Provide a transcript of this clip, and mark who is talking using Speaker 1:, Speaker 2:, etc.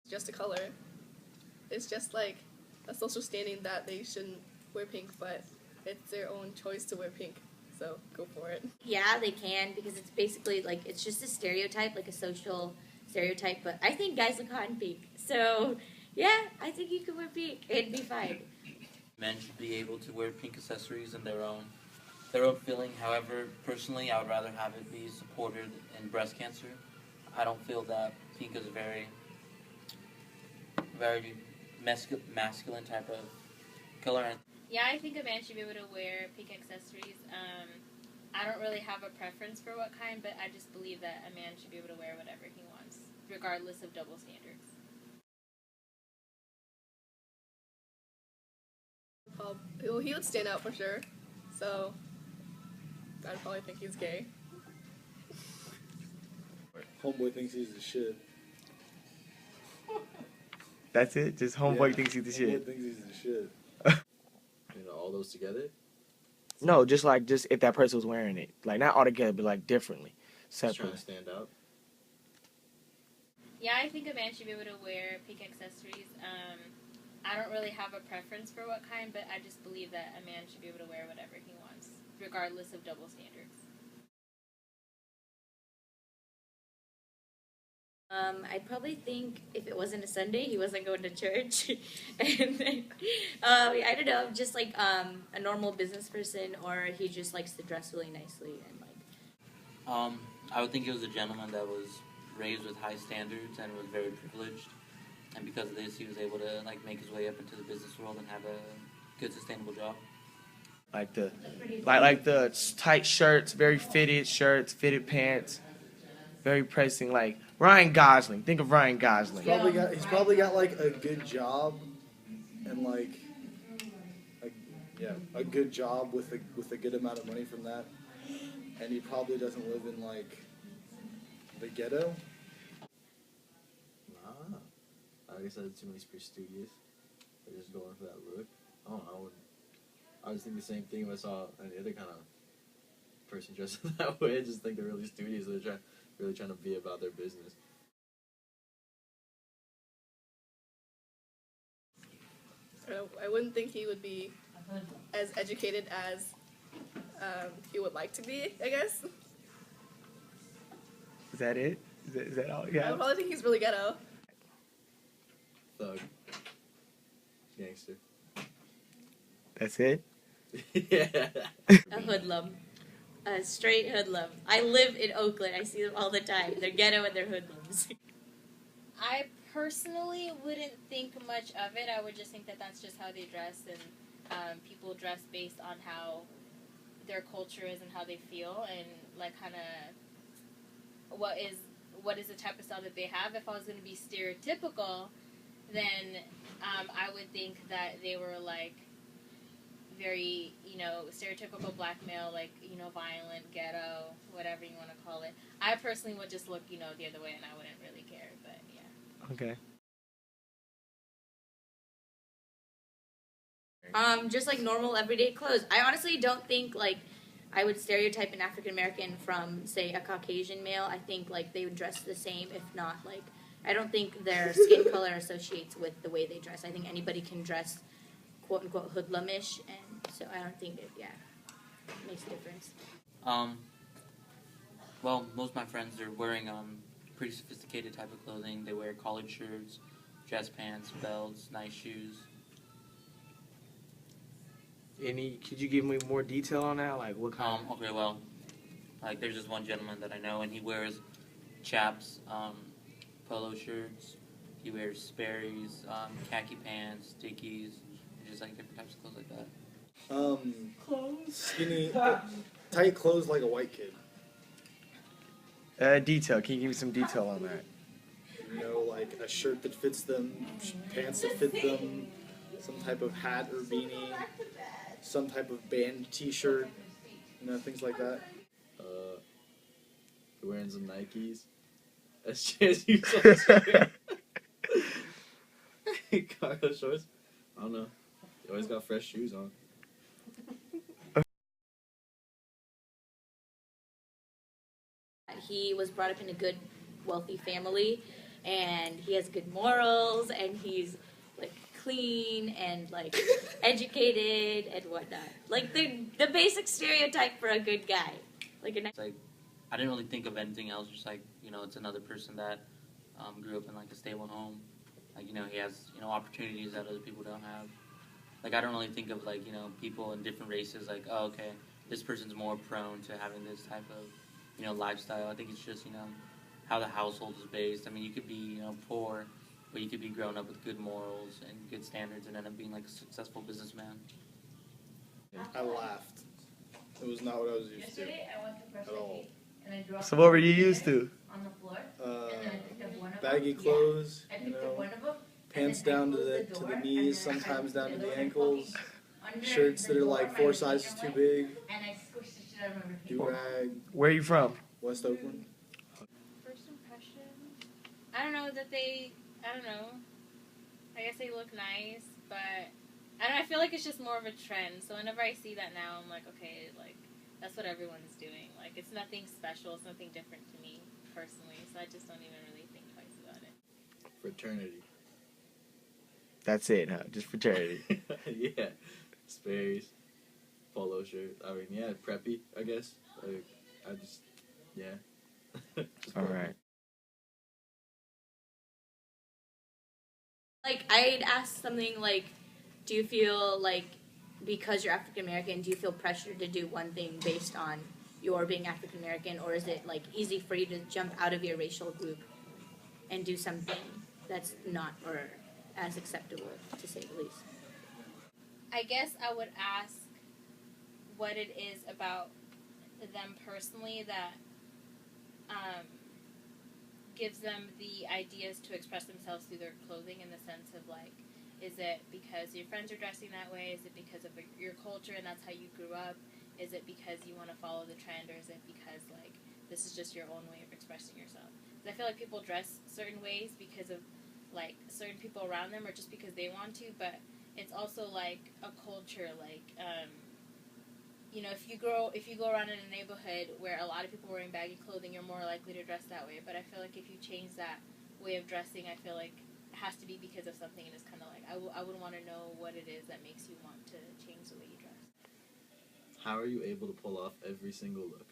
Speaker 1: Just a color. It's just like a social standing that they shouldn't wear pink, but it's their own choice to wear pink. So go for it.
Speaker 2: Yeah, they can, because it's basically like, it's just a stereotype, like a social stereotype, but I think guys look hot in pink. So yeah, I think you can wear pink. It'd be fine.
Speaker 3: Men should be able to wear pink accessories in their own feeling. However, personally, I would rather have it be supported in breast cancer. I don't feel that pink is a very masculine type of color.
Speaker 4: Yeah, I think a man should be able to wear pink accessories. I don't really have a preference for what kind, but I just believe that a man should be able to wear whatever he wants, regardless of double standards.
Speaker 1: Well, he would stand out for sure, so I'd probably think he's gay.
Speaker 5: Homeboy thinks he's the shit.
Speaker 6: That's it? Just homeboy thinks he's the shit?
Speaker 5: Homeboy thinks he's the shit. All those together?
Speaker 6: No, just if that person was wearing it. Like, not all together, but like differently. Separately.
Speaker 5: Just trying to stand out?
Speaker 4: Yeah, I think a man should be able to wear pink accessories. I don't really have a preference for what kind, but I just believe that a man should be able to wear whatever he wants, regardless of double standards.
Speaker 2: I'd probably think if it wasn't a Sunday, he wasn't going to church. And then, I don't know, just like a normal business person, or he just likes to dress really nicely and like.
Speaker 3: I would think he was a gentleman that was raised with high standards and was very privileged, and because of this, he was able to like make his way up into the business world and have a good, sustainable job.
Speaker 6: Like the tight shirts, very fitted shirts, fitted pants, very pressing, like Ryan Gosling. Think of Ryan Gosling.
Speaker 5: He's probably got like a good job, and like a good job with a good amount of money from that, and he probably doesn't live in like the ghetto.
Speaker 7: Nah, I guess that's too many studios. They're just going for that look. I don't know. I would think the same thing if I saw any other kind of person dressed that way. I just think they're really studious. They're really trying to be about their business.
Speaker 1: I wouldn't think he would be as educated as he would like to be, I guess.
Speaker 6: Is that it? Is that all? Yeah.
Speaker 1: I would probably think he's really ghetto.
Speaker 7: Thug. Gangster.
Speaker 6: That's it?
Speaker 7: Yeah.
Speaker 2: A hoodlum. A straight hoodlum. I live in Oakland. I see them all the time. They're ghetto and they're hoodlums.
Speaker 4: I personally wouldn't think much of it. I would just think that that's just how they dress, and people dress based on how their culture is and how they feel, and like kind of what is the type of style that they have. If I was going to be stereotypical, then I would think that they were like very, stereotypical black male, like, violent, ghetto, whatever you want to call it. I personally would just look, the other way, and I wouldn't really care, but yeah.
Speaker 6: Okay.
Speaker 2: Just like normal everyday clothes. I honestly don't think like I would stereotype an African American from, say, a Caucasian male. I think like they would dress the same, if not like, I don't think their skin color associates with the way they dress. I think anybody can dress quote unquote hoodlumish, and so I don't think it makes a difference.
Speaker 3: Well, most of my friends are wearing pretty sophisticated type of clothing. They wear collared shirts, dress pants, belts, nice shoes.
Speaker 6: Could you give me more detail on that? Like what kind?
Speaker 3: Okay, well, like there's just one gentleman that I know, and he wears chaps, polo shirts. He wears Sperry's, khaki pants, Dickies, just like different types of clothes like that.
Speaker 5: Clothes? Skinny, tight clothes like a white kid.
Speaker 6: Detail. Can you give me some detail on that?
Speaker 5: Like a shirt that fits them, pants that fit them, some type of hat or beanie, some type of band T-shirt, things like that.
Speaker 7: You're wearing some Nikes. That's just you saw. Cargo shorts. I don't know. You always got fresh shoes on.
Speaker 2: He was brought up in a good, wealthy family, and he has good morals, and he's like clean and like educated and whatnot. Like the basic stereotype for a good guy. Like a nice.
Speaker 3: It's like I didn't really think of anything else. Just like it's another person that grew up in like a stable home. Like he has opportunities that other people don't have. Like I don't really think of like people in different races. Like oh okay, this person's more prone to having this type of lifestyle. I think it's just how the household is based. I mean you could be poor, but you could be grown up with good morals and good standards and end up being like a successful businessman.
Speaker 5: I laughed. It was not what I was used to at all.
Speaker 6: So what were you used to?
Speaker 5: Baggy clothes, pants down to the knees, sometimes down to the ankles, shirts that are like 4 sizes too big, do-rag.
Speaker 6: Where are you from?
Speaker 5: West Oakland.
Speaker 4: First impression? I don't know that I don't know. I guess they look nice, but I don't know, I feel like it's just more of a trend. So whenever I see that now, I'm like, okay, like that's what everyone's doing. Like it's nothing special. It's nothing different to me personally. So I just don't even really think twice about it.
Speaker 7: Fraternity.
Speaker 6: That's it, huh? Just fraternity.
Speaker 7: Yeah. Sperry's. Polo shirt. I mean, yeah, preppy, I guess. Like, yeah. Just
Speaker 6: All
Speaker 7: preppy.
Speaker 6: right.
Speaker 2: Like I'd ask something like, do you feel like because you're African American, do you feel pressured to do one thing based on your being African American, or is it like easy for you to jump out of your racial group and do something that's not or as acceptable, to say the least?
Speaker 4: I guess I would ask what it is about them personally that gives them the ideas to express themselves through their clothing, in the sense of like, is it because your friends are dressing that way? Is it because of your culture and that's how you grew up? Is it because you want to follow the trend, or is it because like this is just your own way of expressing yourself? Because I feel like people dress certain ways because of like certain people around them, or just because they want to, but it's also like a culture, like if you go around in a neighborhood where a lot of people are wearing baggy clothing, you're more likely to dress that way. But I feel like if you change that way of dressing, I feel like it has to be because of something, and it's kind of like I would want to know what it is that makes you want to change the way you dress.
Speaker 7: How are you able to pull off every single look?